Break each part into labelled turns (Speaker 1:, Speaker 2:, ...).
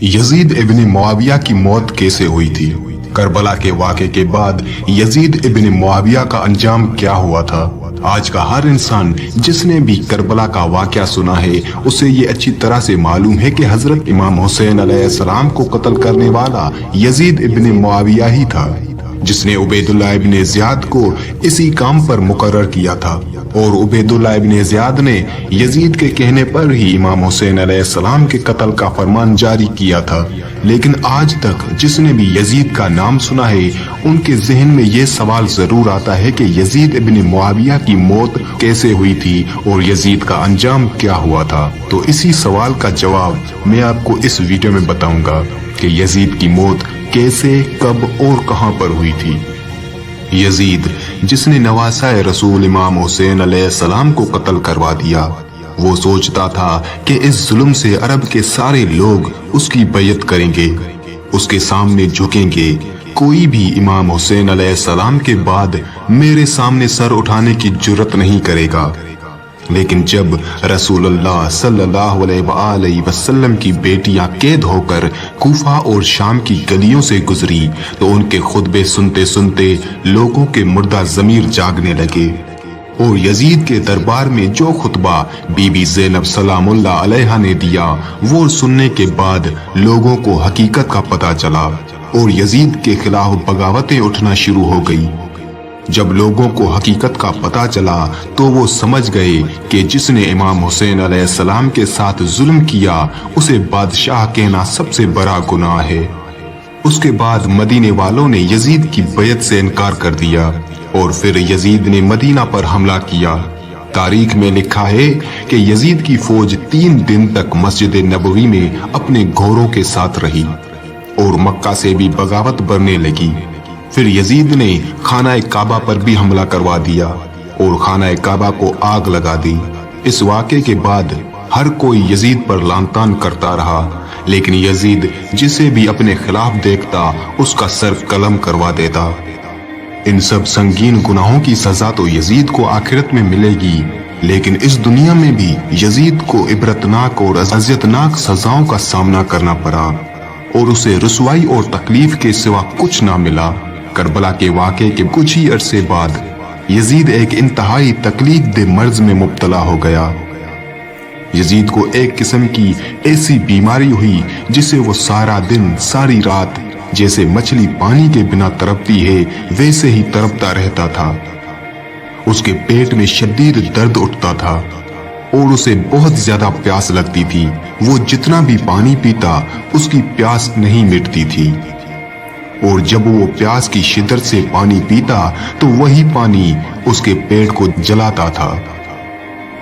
Speaker 1: Yazid इब्न मुआविया की मौत कैसे हुई थी? करबला के वाक़े के बाद यजीद इब्न मुआविया का अंजाम क्या हुआ था? आज का हर इंसान जिसने भी करबला का वाक़या सुना है उसे ये अच्छी तरह से मालूम है कि हजरत इमाम हुसैन अलैहिस्सलाम को कत्ल करने वाला यजीद इब्न मुआविया ही था, जिसने उबैदुल्लाह इब्न ज़ियाद को इसी काम पर मुकर्रर किया था। और उबैदुल्लाह इब्न ज़ियाद ने यजीद के कहने पर ही इमाम हुसैन अलैहिस्सलाम के कत्ल का फरमान जारी किया था। लेकिन आज तक जिसने भी यजीद का नाम सुना है उनके जहन में ये सवाल जरूर आता है कि यजीद इब्न मुआविया की मौत कैसे हुई थी और यजीद का अंजाम क्या हुआ था। तो इसी सवाल का जवाब मैं आपको इस वीडियो में बताऊंगा कि यजीद की मौत कैसे, कब और कहां पर हुई थी। यजीद जिसने नवासाए रसूल इमाम हुसैन अलैहिस्सलाम को कत्ल करवा दिया, वो सोचता था कि इस जुल्म से अरब के सारे लोग उसकी बैयत करेंगे, उसके सामने झुकेंगे। कोई भी इमाम हुसैन अलैहिस्सलाम के बाद मेरे सामने सर उठाने की जुर्रत नहीं करेगा। लेकिन जब रसूलुल्लाह सल्लल्लाहु अलैहि वसल्लम की बेटियां कैद होकर कूफा और शाम की गलियों से गुजरी तो उनके खुतबे सुनते सुनते लोगों के मुर्दा ज़मीर जागने लगे। और यजीद के दरबार में जो खुतबा बीबी ज़ैनब सलामुल्लाह अलैहा ने दिया वो सुनने के बाद लोगों को हकीकत का पता चला और यजीद के खिलाफ बगावतें उठना शुरू हो गई। जब लोगों को हकीकत का पता चला तो वो समझ गए कि जिसने इमाम हुसैन अलैहिस्सलाम के साथ जुल्म किया उसे बादशाह कहना सबसे बड़ा गुनाह है। उसके बाद मदीने वालों ने यजीद की बैयत से इनकार कर दिया और फिर यजीद ने मदीना पर हमला किया। तारीख में लिखा है कि यजीद की फौज 3 दिन तक मस्जिद नबवी में अपने घोड़ों के साथ रही और मक्का से भी बगावत बढ़ने लगी। फिर यजीद ने खाना काबा पर भी हमला करवा दिया और खाना काबा को आग लगा दी। इस वाक़े के बाद हर कोई यजीद पर लानतान करता रहा, लेकिन यजीद जिसे भी अपने खिलाफ देखता उसका सर कलम करवा देता। इन सब संगीन गुनाहों की सजा तो यजीद को आखिरत में मिलेगी, लेकिन इस दुनिया में भी यजीद को इबरतनाक और अज़ियतनाक सजाओं का सामना करना पड़ा और उसे रुसवाई और तकलीफ के सिवा कुछ ना मिला। करबला के वाक़े के कुछ ही अरसे बाद यजीद एक इंतहाई तकलीफ दे मर्ज में मुब्तला हो गया। यजीद को एक किस्म की ऐसी बीमारी हुई जिसे वो सारा दिन सारी रात जैसे मछली पानी के बिना तड़पती है वैसे ही तड़पता रहता था। उसके पेट में शदीद दर्द उठता था और उसे बहुत ज्यादा प्यास लगती थी। वो जितना भी पानी पीता उसकी प्यास नहीं मिटती थी और जब वो प्यास की शिद्दत से पानी पीता तो वही पानी उसके पेट को जलाता था।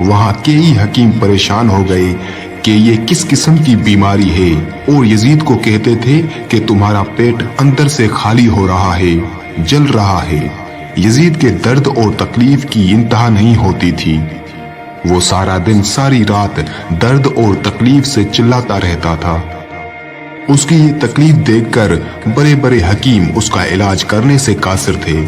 Speaker 1: वहां कई हकीम परेशान हो गए कि ये किस किस्म की बीमारी है और यजीद को कहते थे कि तुम्हारा पेट अंदर से खाली हो रहा है, जल रहा है। यजीद के दर्द और तकलीफ की इंतहा नहीं होती थी। वो सारा दिन सारी रात दर्द और तकलीफ से चिल्लाता रहता था। उसकी ये तकलीफ देखकर बड़े बड़े हकीम उसका इलाज करने से कासिर थे।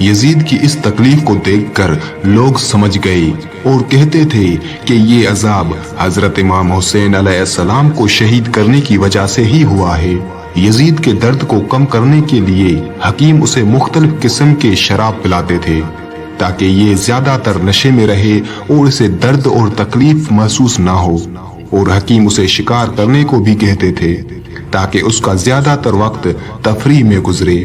Speaker 1: यजीद की इस तकलीफ को देखकर लोग समझ गए और कहते थे कि ये अजाब हजरत इमाम हुसैन अलैहिस्सलाम को शहीद करने की वजह से ही हुआ है। यजीद के दर्द को कम करने के लिए हकीम उसे मुख्तलिफ किस्म के शराब पिलाते थे ताकि ये ज्यादातर नशे में रहे और इसे दर्द और तकलीफ महसूस ना हो। और हकीम उसे शिकार करने को भी कहते थे ताकि उसका ज्यादातर वक्त तफरीह में गुजरे।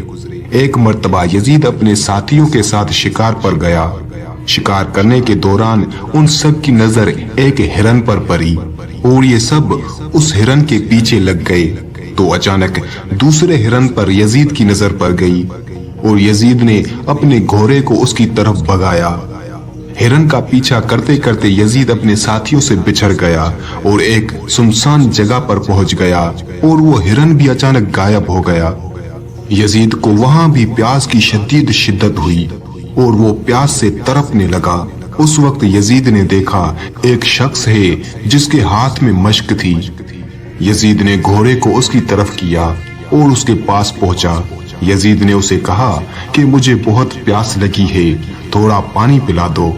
Speaker 1: एक मर्तबा यजीद अपने साथियों के साथ शिकार पर गया। शिकार करने के दौरान उन सब की नजर एक हिरन पर पड़ी और ये सब उस हिरन के पीछे लग गए तो अचानक दूसरे हिरन पर यजीद की नजर पड़ गई और यजीद ने अपने घोड़े को उसकी तरफ भगाया। हिरन का पीछा करते करते यजीद अपने साथियों से बिछड़ गया और एक सुनसान जगह पर पहुंच गया और वो हिरन भी अचानक गायब हो गया। यजीद को वहां भी प्यास की शदीद शिद्दत हुई और वो प्यास से तड़पने लगा। उस वक्त यजीद ने देखा एक शख्स है जिसके हाथ में मश्क थी। यजीद ने घोड़े को उसकी तरफ किया और उसके पास पहुंचा। यजीद ने उसे कहा कि मुझे बहुत प्यास लगी है, थोड़ा पानी पिला दो।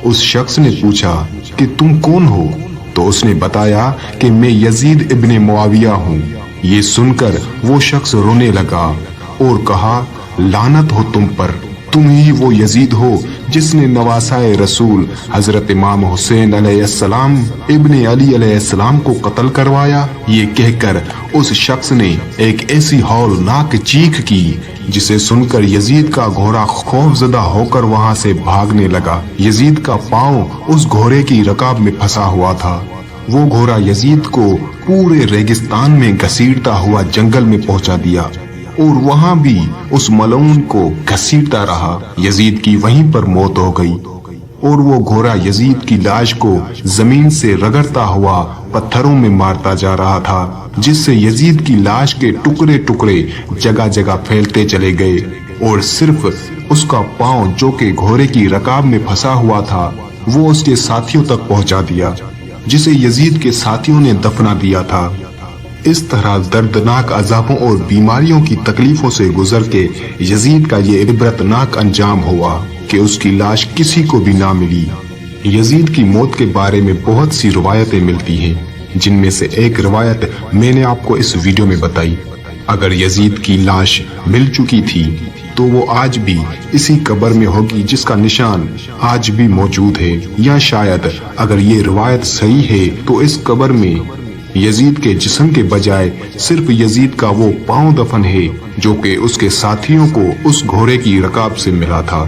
Speaker 1: उस शख्स ने पूछा कि तुम कौन हो तो उसने बताया कि मैं यजीद इब्ने मुआविया हूँ। ये सुनकर वो शख्स रोने लगा और कहा, लानत हो तुम पर, तुम ही वो यजीद हो जिसने नवासाए रसूल हजरत इमाम हुसैन अलैहिस्सलाम इब्ने अली अलैहिस्सलाम को कत्ल करवाया। ये कहकर उस शख्स ने एक ऐसी हौलनाक चीख की जिसे सुनकर यजीद का घोड़ा खौफजदा होकर वहां से भागने लगा। यजीद का पांव उस घोड़े की रकाब में फंसा हुआ था। वो घोड़ा यजीद को पूरे रेगिस्तान में घसीटता हुआ जंगल में पहुंचा दिया और वहां भी उस मलऊन को घसीटता रहा। यजीद की वहीं पर मौत हो गई और वो घोड़ा यजीद की लाश को जमीन से रगड़ता हुआ पत्थरों में मारता जा रहा था, जिससे यजीद की लाश के टुकड़े टुकड़े जगह जगह फैलते चले गए और सिर्फ उसका पांव जो कि घोड़े की रकाब में फंसा हुआ था वो उसके साथियों तक पहुंचा दिया, जिसे यजीद के साथियों ने दफना दिया था। इस तरह दर्दनाक अजाबों और बीमारियों की तकलीफों से गुजर के यजीद का ये इबरतनाक अंजाम हुआ कि उसकी लाश किसी को भी ना मिली। यजीद की मौत के बारे में बहुत सी रिवायतें मिलती हैं, जिनमें से एक रिवायत मैंने आपको इस वीडियो में बताई। अगर यजीद की लाश मिल चुकी थी तो वो आज भी इसी कब्र में होगी जिसका निशान आज भी मौजूद है, या शायद अगर ये रिवायत सही है तो इस कब्र में यजीद के जिस्म के बजाय सिर्फ यजीद का वो पांव दफन है जो कि उसके साथियों को उस घोड़े की रकाब से मिला था।